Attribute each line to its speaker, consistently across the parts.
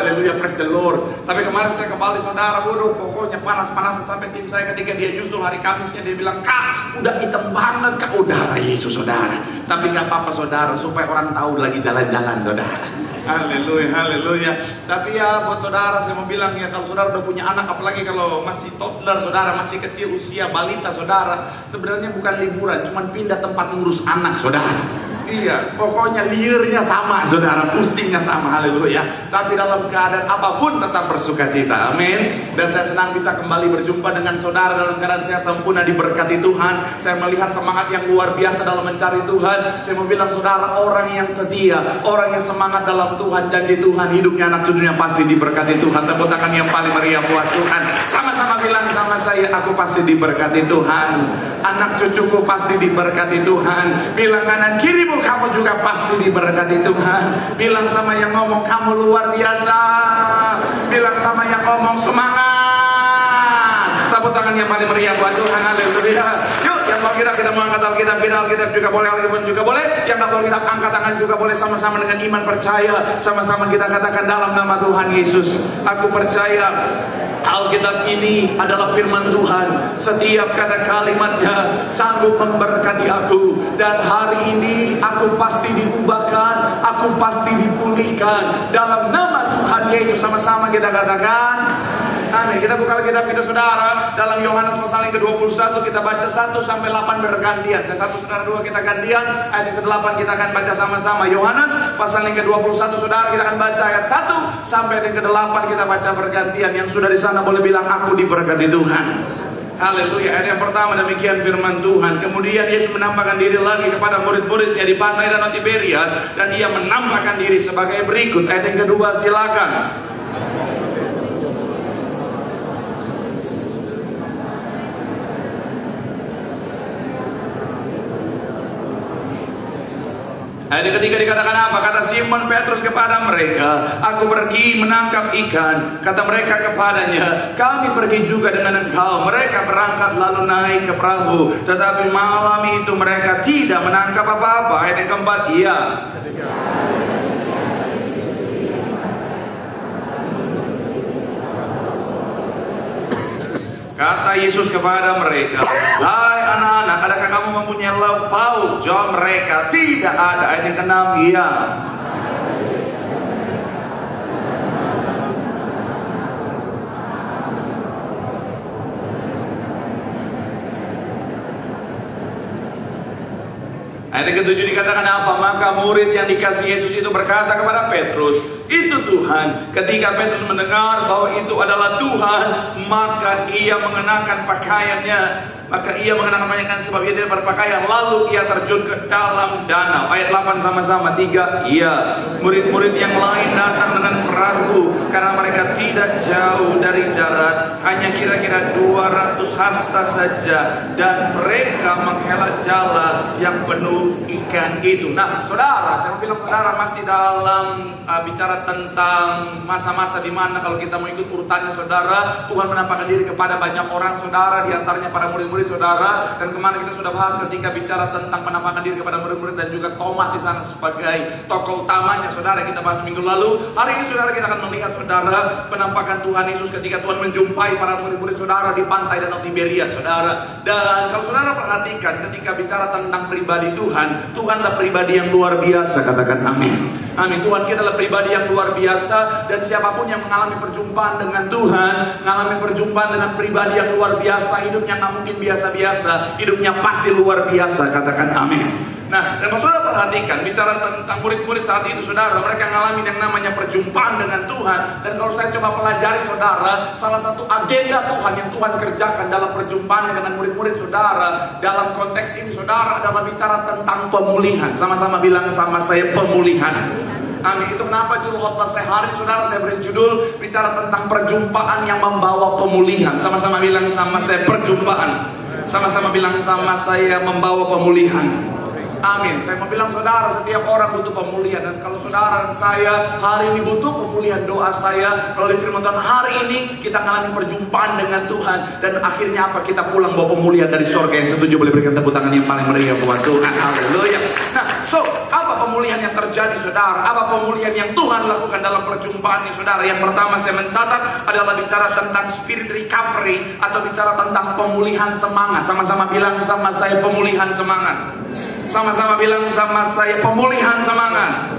Speaker 1: Haleluya, praise the Lord. Tapi kemarin saya ke Bali saudara, waduh pokoknya panas-panas sampai tim saya ketika dia nyusul hari Kamisnya dia bilang, "Kak, udah hitam banget Kak." Udara Yesus saudara. Tapi gak apa-apa saudara, supaya orang tahu lagi jalan-jalan saudara. Haleluya, haleluya. Tapi ya buat saudara saya mau bilang ya, kalau saudara udah punya anak, apalagi kalau masih toddler saudara, masih kecil usia balita saudara, sebenarnya bukan liburan, cuman pindah tempat ngurus anak saudara. Iya, pokoknya liurnya sama saudara, pusingnya sama, haleluya. Tapi dalam keadaan apapun tetap bersuka cita, amin. Dan saya senang bisa kembali berjumpa dengan saudara dalam keadaan sehat sempurna, diberkati Tuhan. Saya melihat semangat yang luar biasa dalam mencari Tuhan. Saya mau bilang saudara, orang yang setia, orang yang semangat dalam Tuhan, janji Tuhan, hidupnya anak cucunya pasti diberkati Tuhan. Tepuk tangan yang paling meriah buat Tuhan. Sama-sama bilang sama saya, aku pasti diberkati Tuhan. Anak cucuku pasti diberkati Tuhan. Bilang kanan kirimu, kamu juga pasti diberkati Tuhan. Bilang sama yang ngomong, kamu luar biasa. Bilang sama yang ngomong, semangat. Tepuk tangan yang paling meriah buat Tuhan. Haleluya. Yuk, yang mau kita mau angkat Alkitab, pindah Alkitab juga boleh, Alkitab juga boleh. Yang nggak Alkitab, angkat tangan juga boleh. Sama-sama dengan iman percaya. Sama-sama kita katakan dalam nama Tuhan Yesus, aku percaya Alkitab ini adalah firman Tuhan. Setiap kata kalimatnya sanggup memberkati aku. Dan hari ini aku pasti diubahkan, aku pasti dipulihkan dalam nama Tuhan Yesus. Sama-sama kita katakan amin. Kita buka Alkitab kita saudara, dalam Yohanes pasal yang ke-21 kita baca 1 sampai 8 bergantian. Saya 1 saudara 2 kita gantian. Ayat yang ke-8 kita akan baca sama-sama. Yohanes pasal yang ke-21 saudara, kita akan baca ayat 1 sampai ayat yang ke-8 kita baca bergantian. Yang sudah di sana boleh bilang, aku diberkati Tuhan. Haleluya. Ayat yang pertama demikian firman Tuhan. Kemudian Yesus menampakkan diri lagi kepada murid-muridnya di pantai Danau Tiberias, dan ia menampakkan diri sebagai berikut. Ayat yang kedua silakan. Ayat yang ketiga dikatakan apa? Kata Simon Petrus kepada mereka, aku pergi menangkap ikan. Kata mereka kepadanya, kami pergi juga dengan engkau. Mereka berangkat lalu naik ke perahu. Tetapi malam itu mereka tidak menangkap apa-apa. Ayat yang keempat, iya. Kata Yesus kepada mereka, hai anak-anak, adakah kamu mempunyai lauk pauk? Jawab mereka, tidak ada. Ayat yang ke-6, iya. Ayat yang ke-7 dikatakan apa? Maka murid yang dikasih Yesus itu berkata kepada Petrus, itu Tuhan. Ketika Petrus mendengar bahwa itu adalah Tuhan, maka ia mengenakan pakaiannya. Sebab ia tidak berpakaian. Lalu ia terjun ke dalam danau. Ayat 8 sama-sama, 3, iya. Murid-murid yang lain datang dengan perahu, karena mereka tidak jauh dari darat, hanya kira-kira 200 hasta saja. Dan mereka menghela jala yang penuh ikan itu. Nah saudara, saya mau bilang saudara masih dalam bicara tentang masa-masa di mana kalau kita mau ikut urutannya saudara, Tuhan menampakkan diri kepada banyak orang saudara, diantaranya para murid-murid saudara. Dan kemarin kita sudah bahas ketika bicara tentang penampakan diri kepada murid-murid dan juga Thomas di sana sebagai tokoh utamanya saudara, kita bahas minggu lalu. Hari ini saudara kita akan melihat saudara penampakan Tuhan Yesus ketika Tuhan menjumpai para murid-murid saudara di pantai Danau Tiberias saudara. Dan kalau saudara perhatikan ketika bicara tentang pribadi Tuhan, Tuhanlah pribadi yang luar biasa, katakan amin. Amin. Tuhan kita adalah pribadi yang luar biasa, dan siapapun yang mengalami perjumpaan dengan Tuhan, mengalami perjumpaan dengan pribadi yang luar biasa, hidupnya nggak mungkin biasa-biasa, hidupnya pasti luar biasa, katakan amin. Nah, dan kalau saudara perhatikan bicara tentang murid-murid saat itu saudara, mereka mengalami yang namanya perjumpaan dengan Tuhan. Dan kalau saya coba pelajari saudara, salah satu agenda Tuhan yang Tuhan kerjakan dalam perjumpaan dengan murid-murid saudara, dalam konteks ini saudara adalah bicara tentang pemulihan. Sama-sama bilang sama saya, pemulihan. Amin. Itu kenapa judul khotbah saya hari ini saudara, saya beri judul bicara tentang perjumpaan yang membawa pemulihan. Sama-sama bilang sama saya, perjumpaan. Sama-sama bilang sama saya, membawa pemulihan. Amin. Saya mau bilang saudara, setiap orang butuh pemulihan. Dan kalau saudara dan saya hari ini butuh pemulihan, doa saya melalui firman Tuhan hari ini kita mengalami perjumpaan dengan Tuhan. Dan akhirnya apa? Kita pulang bawa pemulihan dari surga. Yang setuju boleh berikan tepuk tangan yang paling meriah buat Tuhan. Haleluya. Nah, apa pemulihan pemulihan yang terjadi saudara? Apa pemulihan yang Tuhan lakukan dalam perjumpaan ini saudara? Yang pertama saya mencatat adalah bicara tentang spirit recovery, atau bicara tentang pemulihan semangat. Sama-sama bilang sama saya, pemulihan semangat. Sama-sama bilang sama saya, pemulihan semangat.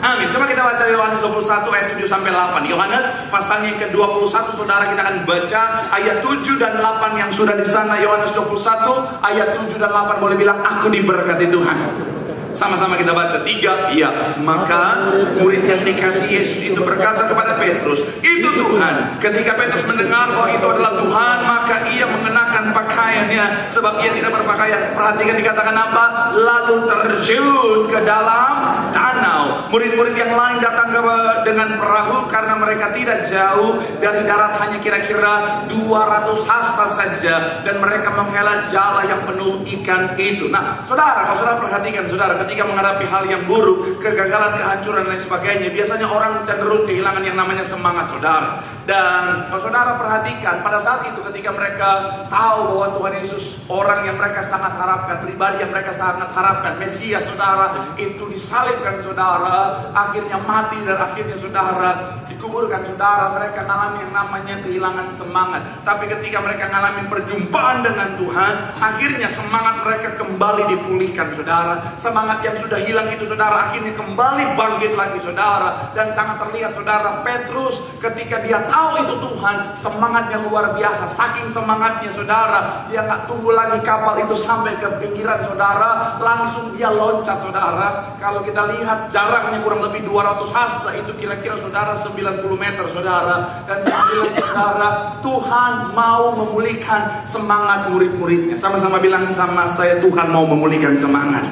Speaker 1: Amin. Coba kita baca Yohanes 21 ayat 7 sampai 8. Yohanes pasalnya yang ke-21 saudara, kita akan baca ayat 7 dan 8 yang sudah di sana. Yohanes 21 ayat 7 dan 8 boleh bilang aku diberkati Tuhan. Sama-sama kita baca 3. Iya, maka murid yang dikasih Yesus itu berkata kepada Petrus, "Itu Tuhan." Ketika Petrus mendengar bahwa itu adalah Tuhan, maka ia mengenakan pakaiannya, sebab ia tidak berpakaian. Perhatikan dikatakan apa? Lalu terjun ke dalam danau. Murid-murid yang lain datang dengan perahu karena mereka tidak jauh dari darat, hanya kira-kira 200 hasta saja, dan mereka menghela jala yang penuh ikan itu. Nah, saudara, kalau saudara perhatikan saudara, ketika menghadapi hal yang buruk, kegagalan, kehancuran dan sebagainya, biasanya orang cenderung kehilangan yang namanya semangat saudara. Dan kalau saudara perhatikan, pada saat itu ketika mereka tahu bahwa Tuhan Yesus orang yang mereka sangat harapkan, pribadi yang mereka sangat harapkan, Mesias saudara, itu disalibkan saudara, akhirnya mati dan akhirnya saudara dikuburkan saudara, mereka mengalami yang namanya kehilangan semangat. Tapi ketika mereka mengalami perjumpaan dengan Tuhan, akhirnya semangat mereka kembali dipulihkan saudara. Semangat yang sudah hilang itu saudara akhirnya kembali bangkit lagi saudara. Dan sangat terlihat saudara, Petrus ketika dia tahu itu Tuhan, semangatnya luar biasa. Saking semangatnya saudara, dia gak tunggu lagi kapal itu sampai ke pinggiran saudara, langsung dia loncat saudara. Kalau kita lihat jaraknya kurang lebih 200 hasta, itu kira-kira saudara 90 meter saudara. Dan sambil saudara, Tuhan mau memulihkan semangat murid-muridnya. Sama-sama bilang sama saya, Tuhan mau memulihkan semangat.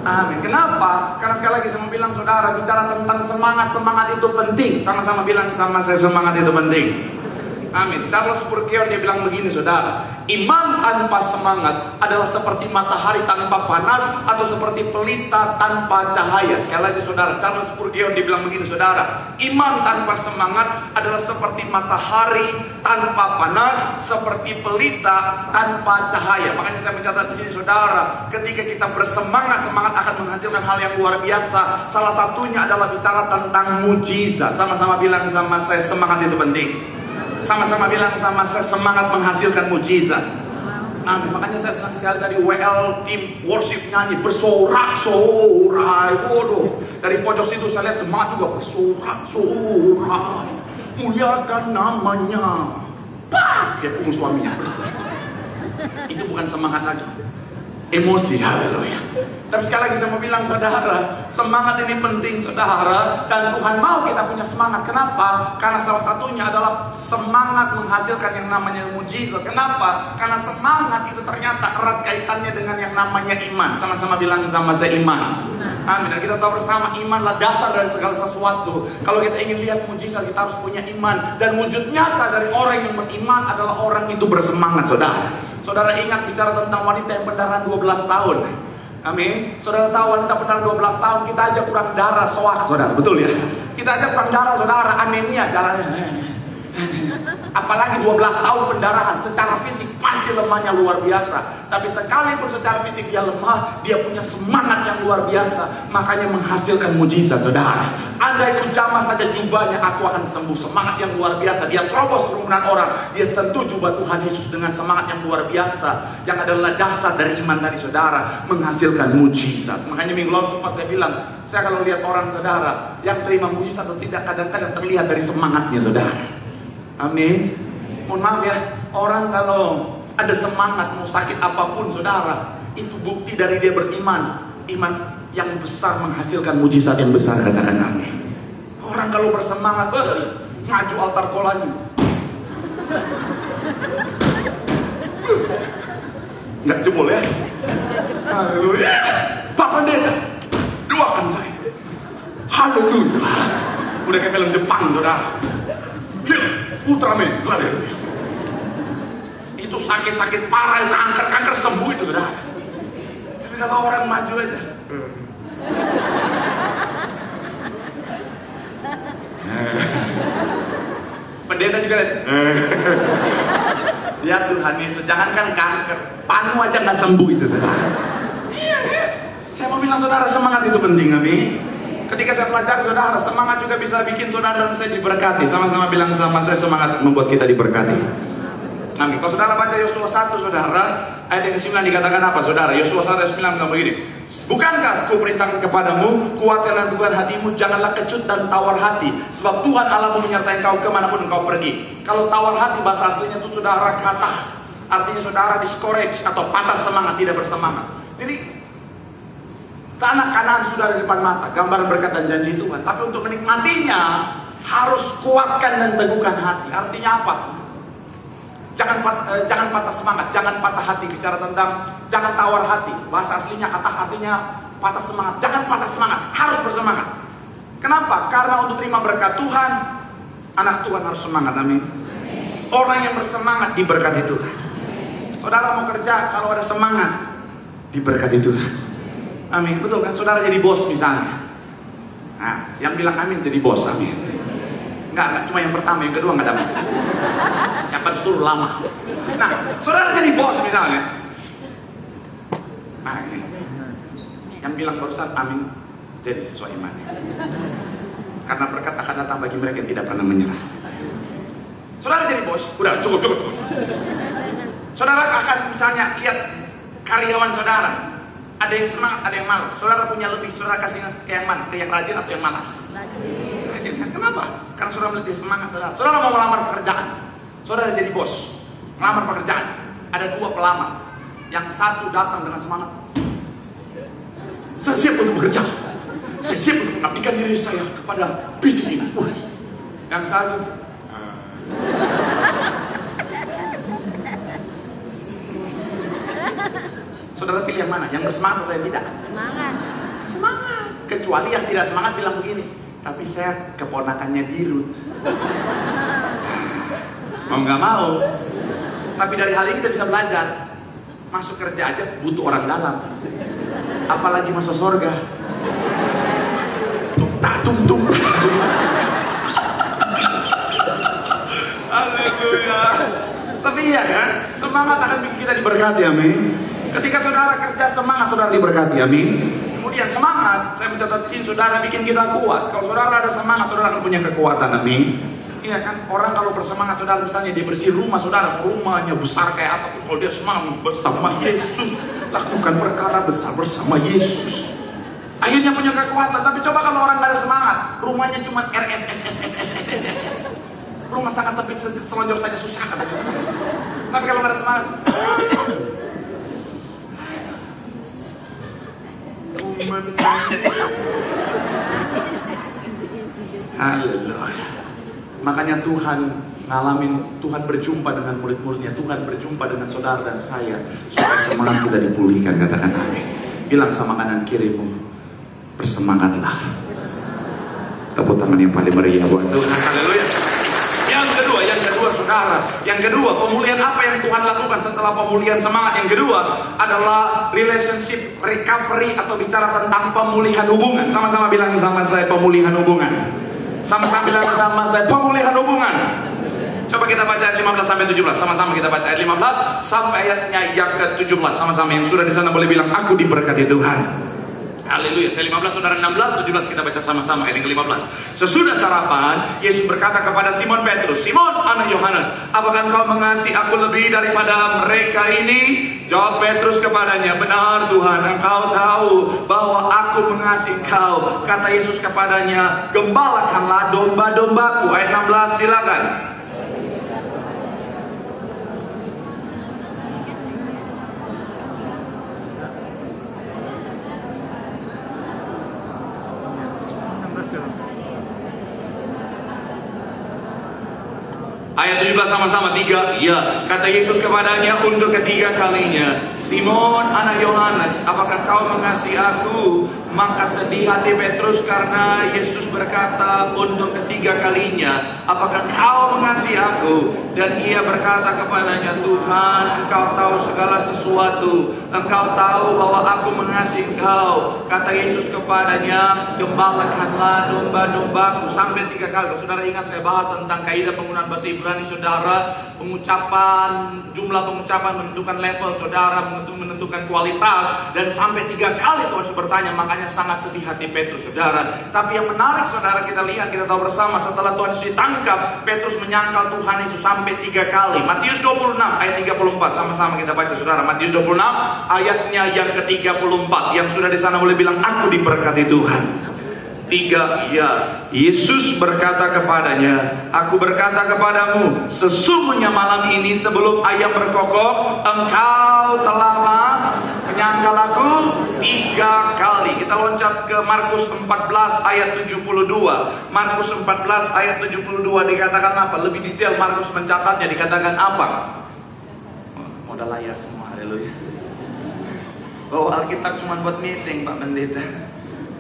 Speaker 1: Amin. Kenapa? Karena sekali lagi saya mau bilang saudara, bicara tentang semangat, semangat itu penting. Sama-sama bilang sama saya, semangat itu penting. Amin. Charles Spurgeon dia bilang begini saudara, iman tanpa semangat adalah seperti matahari tanpa panas, atau seperti pelita tanpa cahaya. Sekali lagi saudara, Charles Spurgeon dia bilang begini saudara, iman tanpa semangat adalah seperti matahari tanpa panas, seperti pelita tanpa cahaya. Makanya saya mencatat di sini saudara, ketika kita bersemangat, semangat akan menghasilkan hal yang luar biasa. Salah satunya adalah bicara tentang mujizat. Sama-sama bilang sama saya, semangat itu penting. Sama-sama bilang sama saya, semangat menghasilkan mujizat. Amin. Makanya saya senang sekali tadi WL tim worship nyanyi bersorak-sorai. Waduh, dari pojok situ saya lihat jemaat juga bersorak-sorai, muliakan namanya. Pak, kayak punggung suaminya. Itu bukan semangat lagi, emosi. Haleluya. Tapi sekali lagi saya mau bilang saudara, semangat ini penting saudara, dan Tuhan mau kita punya semangat. Kenapa? Karena salah satunya adalah semangat menghasilkan yang namanya mujizat. Kenapa? Karena semangat itu ternyata erat kaitannya dengan yang namanya iman. Sama-sama bilang sama saya, iman. Amin. Dan kita tahu bersama, imanlah dasar dari segala sesuatu. Kalau kita ingin lihat mujizat, kita harus punya iman. Dan wujud nyata dari orang yang beriman adalah orang itu bersemangat saudara. Saudara ingat bicara tentang wanita yang pendarahan 12 tahun. Amin. Saudara tahu wanita pendarahan 12 tahun, kita aja kurang darah, soak saudara, betul ya? Kita aja kurang darah saudara, anemia darahnya. Apalagi 12 tahun pendarahan, secara fisik pasti lemahnya luar biasa. Tapi sekalipun secara fisik dia lemah, dia punya semangat yang luar biasa. Makanya menghasilkan mujizat saudara. Anda itu jamah saja jubahnya, aku akan sembuh. Semangat yang luar biasa. Dia terobos kerumunan orang, dia sentuh jubah Tuhan Yesus dengan semangat yang luar biasa. Yang adalah dasar dari iman tadi saudara, menghasilkan mujizat. Makanya minggu lalu sempat saya bilang, saya kalau lihat orang saudara yang terima mujizat atau tidak, kadang-kadang terlihat dari semangatnya saudara. Amin. Mohon maaf ya, orang kalau ada semangat mau sakit apapun saudara, itu bukti dari dia beriman. Iman yang besar menghasilkan mujizat yang besar, katakan amin. Orang kalau bersemangat, ngaju altar kolanya, nggak jebol ya. Haleluya. Pak Pendeta, doakan saya. Haleluya. Udah kayak film Jepang saudara. Ultraman, itu sakit-sakit parah, kanker sembuh itu saudara. Tapi kalau orang maju aja, pendeta juga lihat. Ya Tuhan Yesus, jangankan kanker, panu aja nggak sembuh itu saudara. Iya, saya mau bilang bilang saudara semangat itu penting, amin. Ketika saya pelajari saudara, semangat juga bisa bikin saudara dan saya diberkati. Sama-sama bilang sama saya, semangat membuat kita diberkati. Amin. Kalau saudara baca Yosua 1 saudara, ayat yang ke-9 dikatakan apa saudara? Yosua 1 ayat 9 bilang begini. Bukankah ku perintahkan kepadamu, kuatkanlah Tuhan hatimu, janganlah kecut dan tawar hati, sebab Tuhan Allahmu menyertai engkau kemanapun engkau pergi. Kalau tawar hati bahasa aslinya itu saudara kata, artinya saudara discourage atau patah semangat, tidak bersemangat. Jadi tanah Kanaan sudah ada di depan mata, gambaran berkat dan janji Tuhan. Tapi untuk menikmatinya harus kuatkan dan teguhkan hati. Artinya apa? Jangan patah semangat, jangan patah hati. Bicara tentang jangan tawar hati. Bahasa aslinya kata hatinya patah semangat. Jangan patah semangat, harus bersemangat. Kenapa? Karena untuk terima berkat Tuhan, anak Tuhan harus semangat. Amin. Orang yang bersemangat diberkati Tuhan. Saudara mau kerja, kalau ada semangat diberkati Tuhan. Amin, betul kan? Saudara jadi bos misalnya. Nah, yang bilang amin jadi bos, amin. Enggak, cuma yang pertama, yang kedua enggak dapat. Siapa disuruh lama. Nah, saudara jadi bos misalnya. Nah, ini. Yang bilang barusan amin jadi sesuai imannya. Karena berkat akan datang bagi mereka yang tidak pernah menyerah. Saudara jadi bos, udah cukup. Saudara akan misalnya lihat karyawan saudara. Ada yang semangat, ada yang malas. Saudara punya lebih, saudara kasih ke yang mana? Ke yang rajin atau yang malas? Rajin. Kenapa? Karena saudara melihat dia semangat. Saudara mau melamar pekerjaan. Saudara jadi bos, melamar pekerjaan. Ada 2 pelamar. Yang satu datang dengan semangat. Saya siap untuk bekerja. Saya siap untuk mengabdikan diri saya kepada bisnis ini. Yang satu saudara pilih yang mana? Yang bersemangat atau yang tidak? Semangat. Kecuali yang tidak semangat bilang begini, tapi saya keponakannya Dirut. Mau nggak mau. Tapi dari hal ini kita bisa belajar. Masuk kerja aja butuh orang dalam. Apalagi masuk surga. Tung. Haleluya. Tapi iya kan, semangat akan bikin kita diberkati, amin. Ketika saudara kerja semangat, saudara diberkati, amin. Kemudian semangat, saya mencatat di sini, saudara bikin kita kuat. Kalau saudara ada semangat, saudara akan punya kekuatan, amin. Iya kan, orang kalau bersemangat, saudara misalnya dia bersih rumah, saudara rumahnya besar kayak apa, kalau dia semangat bersama Yesus, lakukan perkara besar bersama Yesus, akhirnya punya kekuatan. Tapi coba kalau orang nggak ada semangat, rumahnya cuma RSS, rumah sangat sempit, selonjor saja susah katanya. Tapi kalau nggak ada semangat, haleluya. Makanya Tuhan ngalamin, Tuhan berjumpa dengan murid-muridnya, Tuhan berjumpa dengan saudara dan saya, supaya semangat kita dipulihkan. Katakan amin. Bilang sama kanan kirimu, bersemangatlah. Tepuk tangan yang paling meriah buat Tuhan. Haleluya. Yang kedua saudara, yang kedua pemulihan apa yang Tuhan lakukan setelah pemulihan semangat? Yang kedua adalah relationship recovery, atau bicara tentang pemulihan hubungan. Sama-sama bilang sama saya, pemulihan hubungan. Sama-sama bilang sama saya, pemulihan hubungan. Coba kita baca ayat 15 sampai 17. Sama-sama kita baca ayat 15 sampai ayatnya yang ke-17. Sama-sama yang sudah di sana boleh bilang, aku diberkati Tuhan. Haleluya. Saya 15, saudara 16, 17 kita baca sama-sama ayat yang ke-15. Sesudah sarapan, Yesus berkata kepada Simon Petrus, Simon anak Yohanes, apakah engkau mengasihi aku lebih daripada mereka ini? Jawab Petrus kepadanya, benar Tuhan, engkau tahu bahwa aku mengasihi engkau. Kata Yesus kepadanya, gembalakanlah domba-dombaku. Ayat 16 silakan. Ayat 17 sama-sama, 3. Ya, kata Yesus kepadanya untuk ketiga kalinya, Simon anak Yohanes, apakah kau mengasihi aku? Maka sedih hati Petrus karena Yesus berkata untuk ketiga kalinya, apakah engkau mengasihi aku? Dan ia berkata kepadanya, Tuhan, engkau tahu segala sesuatu. Engkau tahu bahwa aku mengasihi engkau. Kata Yesus kepadanya, gembalakanlah domba-dombaku. Sampai 3 kali. Saudara ingat saya bahas tentang kaidah penggunaan bahasa Ibrani, saudara. Pengucapan, jumlah pengucapan menentukan level, saudara, menentukan kualitas. Dan sampai 3 kali Tuhan Yesus bertanya. Makanya sangat sedih hati Petrus, saudara. Tapi yang menarik, saudara, kita lihat, kita tahu bersama, setelah Tuhan Yesus ditangkap, Petrus menyangkal Tuhan Yesus sampai 3 kali. Matius 26 ayat 34, sama-sama kita baca, saudara. Matius 26 ayatnya yang ke-34. Yang sudah di sana boleh bilang, aku diberkati Tuhan. 3, ya. Yesus berkata kepadanya, aku berkata kepadamu, sesungguhnya malam ini sebelum ayam berkokok, engkau telah menyangkal aku 3 kali. Kita loncat ke Markus 14 ayat 72. Markus 14 ayat 72 dikatakan apa? Lebih detail Markus mencatatnya, dikatakan apa? Modal layar semua, haleluya. Bawa Alkitab cuma buat meeting, Pak Pendeta.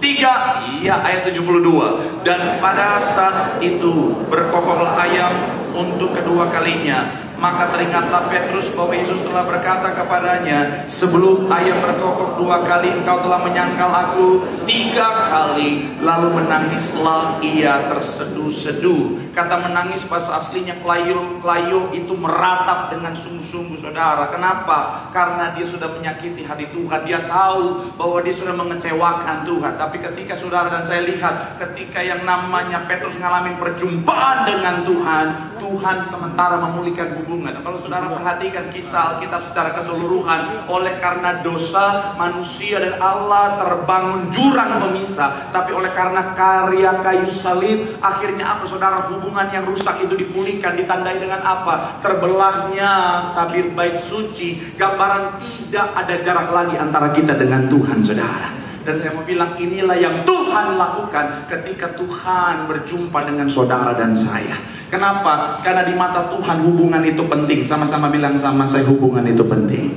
Speaker 1: 3, iya, ayat 72. Dan pada saat itu berkokoklah ayam untuk kedua kalinya. Maka teringatlah Petrus bahwa Yesus telah berkata kepadanya, sebelum ayam berkokok 2 kali engkau telah menyangkal aku 3 kali. Lalu menangislah ia terseduh-seduh. Kata menangis bahasa aslinya klayo itu meratap dengan sungguh-sungguh, saudara. Kenapa? Karena dia sudah menyakiti hati Tuhan. Dia tahu bahwa dia sudah mengecewakan Tuhan. Tapi ketika saudara dan saya lihat, ketika yang namanya Petrus ngalamin perjumpaan dengan Tuhan, Tuhan sementara memulihkan hubungan. Kalau saudara perhatikan kisah Alkitab secara keseluruhan, oleh karena dosa manusia dan Allah terbangun jurang pemisah. Tapi oleh karena karya kayu salib, akhirnya apa, saudara? Hubungan yang rusak itu dipulihkan. Ditandai dengan apa? Terbelahnya tabir bait suci, gambaran tidak ada jarak lagi antara kita dengan Tuhan, saudara. Dan saya mau bilang, inilah yang Tuhan lakukan ketika Tuhan berjumpa dengan saudara dan saya. Kenapa? Karena di mata Tuhan hubungan itu penting. Sama-sama bilang sama saya, hubungan itu penting.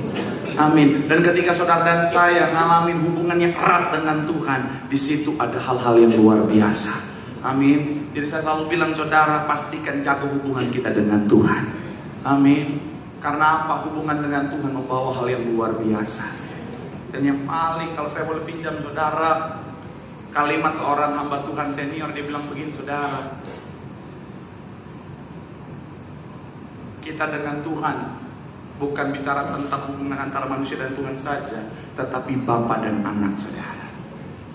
Speaker 1: Amin. Dan ketika saudara dan saya ngalamin hubungan yang erat dengan Tuhan, di situ ada hal-hal yang luar biasa. Amin. Jadi saya selalu bilang, saudara, pastikan jaga hubungan kita dengan Tuhan. Amin. Karena apa? Hubungan dengan Tuhan membawa hal yang luar biasa. Dan yang paling, kalau saya boleh pinjam, saudara, kalimat seorang hamba Tuhan senior, dia bilang begini, saudara, kita dengan Tuhan bukan bicara tentang hubungan antara manusia dan Tuhan saja, tetapi Bapa dan anak, saudara.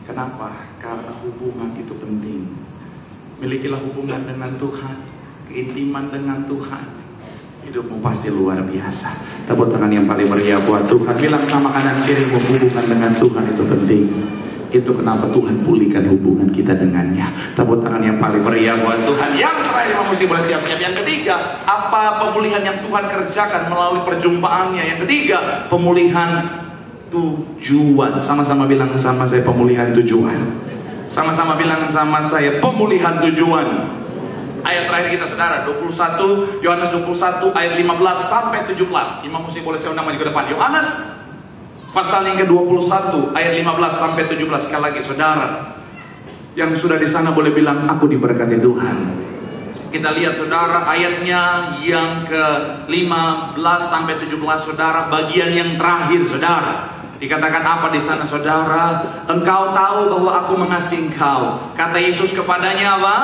Speaker 1: Kenapa? Karena hubungan itu penting. Milikilah hubungan dengan Tuhan, keintiman dengan Tuhan, hidupmu pasti luar biasa. Tepuk tangan yang paling meriah buat Tuhan. Bilang sama kanan kiri, hubungan dengan Tuhan itu penting. Itu kenapa Tuhan pulihkan hubungan kita dengannya. Tepuk tangan yang paling meriah buat Tuhan. Yang terakhir, mesti boleh siap-siap. Yang ketiga, apa pemulihan yang Tuhan kerjakan melalui perjumpaannya? Yang ketiga, pemulihan tujuan. Sama-sama bilang sama saya, pemulihan tujuan. Sama-sama bilang sama saya, pemulihan tujuan. Ayat terakhir kita, saudara, 21, Yohanes 21 ayat 15 sampai 17. Imam Musi boleh saya undang maju ke depan. Yohanes pasal yang ke-21 ayat 15 sampai 17. Sekali lagi, saudara yang sudah di sana boleh bilang, aku diberkati Tuhan. Kita lihat, saudara, ayatnya yang ke-15 sampai 17, saudara, bagian yang terakhir, saudara. Dikatakan apa di sana, saudara? Engkau tahu bahwa aku mengasihi engkau. Kata Yesus kepadanya apa?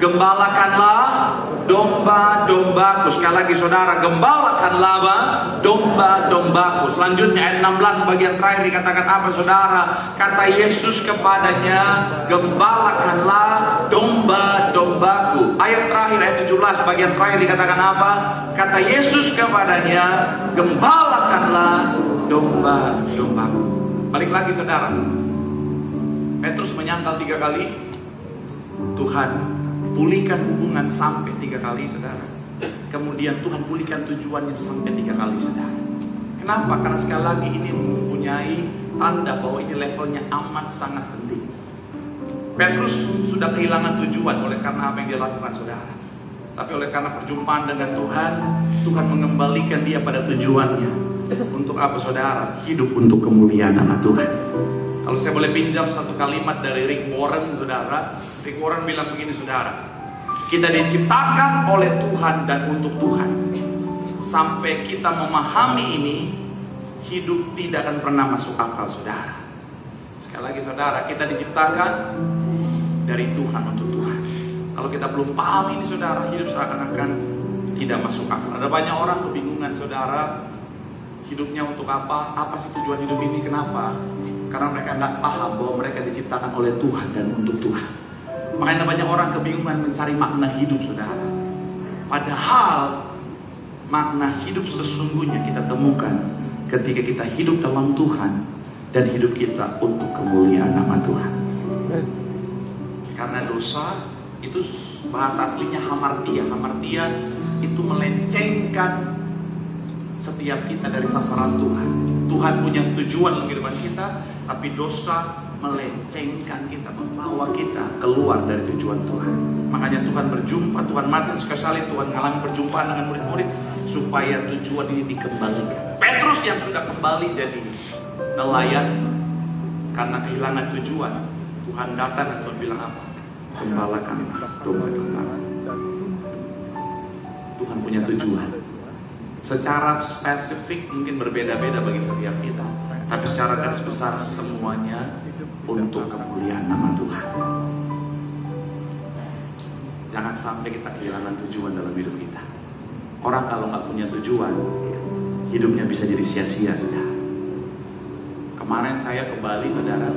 Speaker 1: Gembalakanlah domba-dombaku. Sekali lagi, saudara, gembalakanlah apa? Domba-dombaku. Selanjutnya ayat 16 bagian terakhir dikatakan apa, saudara? Kata Yesus kepadanya, gembalakanlah domba-dombaku. Ayat terakhir, ayat 17 bagian terakhir dikatakan apa? Kata Yesus kepadanya, gembalakanlah domba-dombaku. Balik lagi, saudara. Petrus menyangkal 3 kali. Tuhan pulihkan hubungan sampai 3 kali, saudara. Kemudian Tuhan pulihkan tujuannya sampai 3 kali, saudara. Kenapa? Karena sekali lagi ini mempunyai tanda bahwa ini levelnya amat sangat penting. Petrus sudah kehilangan tujuan oleh karena apa yang dia lakukan, saudara. Tapi oleh karena perjumpaan dengan Tuhan, Tuhan mengembalikan dia pada tujuannya. Untuk apa, saudara? Hidup untuk kemuliaan nama Tuhan. Kalau saya boleh pinjam satu kalimat dari Rick Warren, saudara. Rick Warren bilang begini, saudara. Kita diciptakan oleh Tuhan dan untuk Tuhan. Sampai kita memahami ini, hidup tidak akan pernah masuk akal, saudara. Sekali lagi, saudara, kita diciptakan dari Tuhan untuk Tuhan. Kalau kita belum paham ini, saudara, hidup seakan-akan tidak masuk akal. Ada banyak orang kebingungan, saudara. Hidupnya untuk apa? Apa sih tujuan hidup ini? Kenapa? Karena mereka nggak paham bahwa mereka diciptakan oleh Tuhan dan untuk Tuhan. Makanya banyak orang kebingungan mencari makna hidup, saudara. Padahal makna hidup sesungguhnya kita temukan ketika kita hidup dalam Tuhan dan hidup kita untuk kemuliaan nama Tuhan. Karena dosa itu bahasa aslinya hamartia. Hamartia itu melencengkan setiap kita dari sasaran Tuhan. Tuhan punya tujuan dalam kehidupan kita, tapi dosa melencengkan kita, membawa kita keluar dari tujuan Tuhan. Makanya Tuhan berjumpa, Tuhan mati sekali, Tuhan mengalami perjumpaan dengan murid-murid supaya tujuan ini dikembalikan. Petrus yang sudah kembali jadi nelayan karena kehilangan tujuan, Tuhan datang dan Tuhan bilang apa? Gembalakan domba-domba. Tuhan punya tujuan. Secara spesifik mungkin berbeda-beda bagi setiap kita, tapi secara garis besar semuanya untuk kemuliaan nama Tuhan. Jangan sampai kita kehilangan tujuan dalam hidup kita. Orang kalau nggak punya tujuan, hidupnya bisa jadi sia-sia, saudara. Kemarin saya ke Bali, saudara.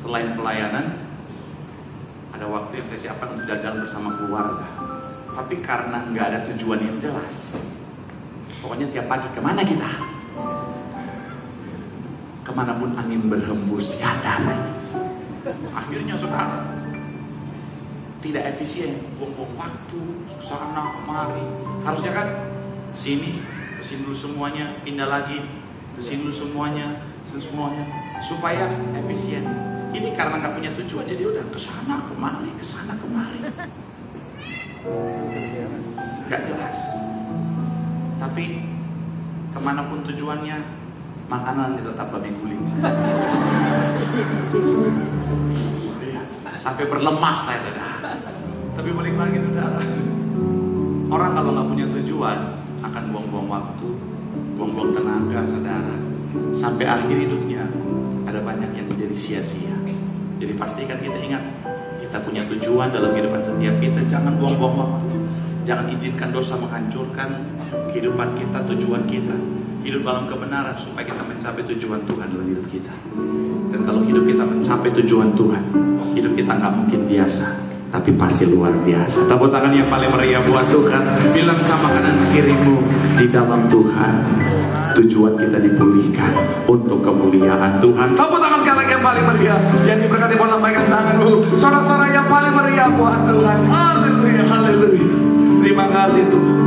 Speaker 1: Selain pelayanan, ada waktu yang saya siapkan untuk jalan bersama keluarga. Tapi karena nggak ada tujuan yang jelas, pokoknya tiap pagi kemana kita? Kemanapun angin berhembus, ya ada. Akhirnya, saudara, tidak efisien, buang-buang waktu, sana kemari. Harusnya kan sini dulu semuanya, pindah lagi, kesini dulu semuanya, supaya efisien. Ini karena nggak punya tujuan, jadi udah kesana kemari. Gak jelas. Tapi kemanapun tujuannya, makanan tetap babi guling. Sampai berlemak saya, saudara. Tapi balik lagi, saudara. Orang kalau nggak punya tujuan akan buang-buang waktu, buang-buang tenaga, saudara. Sampai akhir hidupnya ada banyak yang menjadi sia-sia. Jadi pastikan kita ingat, kita punya tujuan dalam kehidupan setiap kita. Jangan buang-buang waktu. Jangan izinkan dosa menghancurkan kehidupan kita, tujuan kita. Hidup dalam kebenaran supaya kita mencapai tujuan Tuhan dalam hidup kita. Dan kalau hidup kita mencapai tujuan Tuhan, hidup kita nggak mungkin biasa, tapi pasti luar biasa. Tepuk tangan yang paling meriah buat Tuhan. Bilang sama kanan kirimu, di dalam Tuhan tujuan kita dipulihkan untuk kemuliaan Tuhan. Tepuk tangan sekali lagi yang paling meriah. Yang diberkati mohon lambaikan tanganmu. Sorak-sorak yang paling meriah buat Tuhan. Haleluya, haleluya. Terima kasih Tuhan.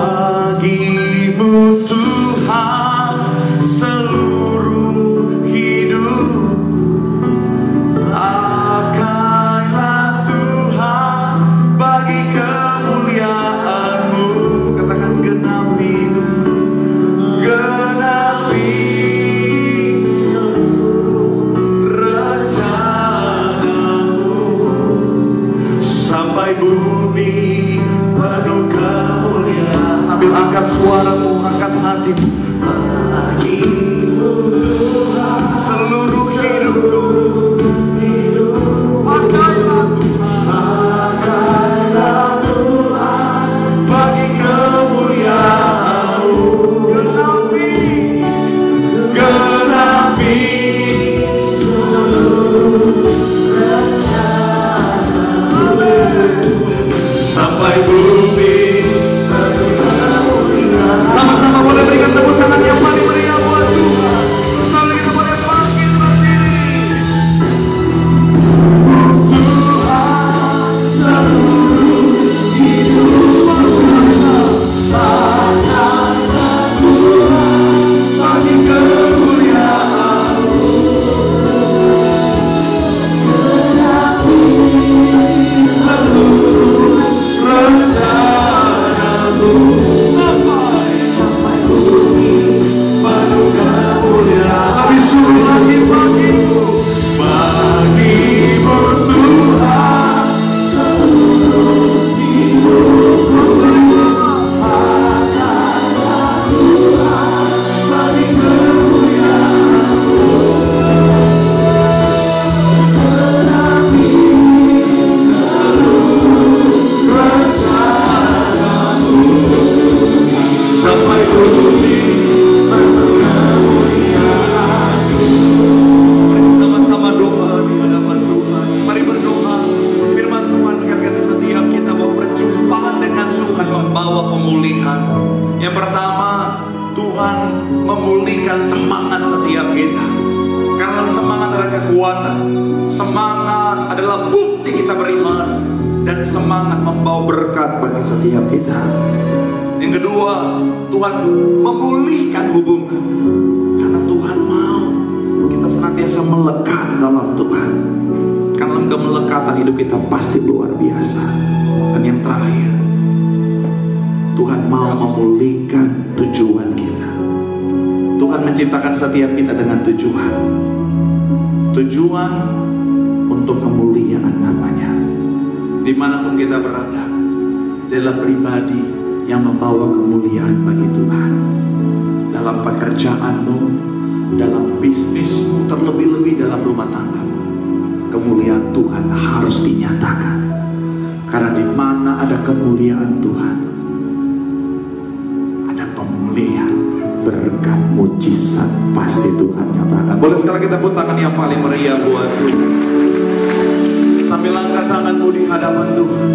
Speaker 1: Bagimu Tuhan seluruh hidup. Pakailah Tuhan bagi kemuliaan-Mu. Katakan genapi seluruh rencana-Mu sampai adalah bukti kita beriman dan semangat membawa berkat bagi setiap kita. Yang kedua, Tuhan memulihkan hubungan. Karena Tuhan mau kita senantiasa melekat dalam Tuhan. Karena dalam kemelekatan hidup kita pasti luar biasa. Dan yang terakhir, Tuhan mau memulihkan tujuan kita. Tuhan menciptakan setiap kita dengan tujuan. Tujuan untuk kemuliaan namanya. Dimanapun kita berada, adalah pribadi yang membawa kemuliaan bagi Tuhan. Dalam pekerjaanmu, dalam bisnismu, terlebih-lebih dalam rumah tanggamu, kemuliaan Tuhan harus dinyatakan. Karena di mana ada kemuliaan Tuhan, ada pemulihan, berkat, mujizat pasti Tuhan nyatakan. Boleh sekarang kita pun tangan yang paling meriah buat Tuhan, sambil angkat tanganmu di hadapan Tuhan.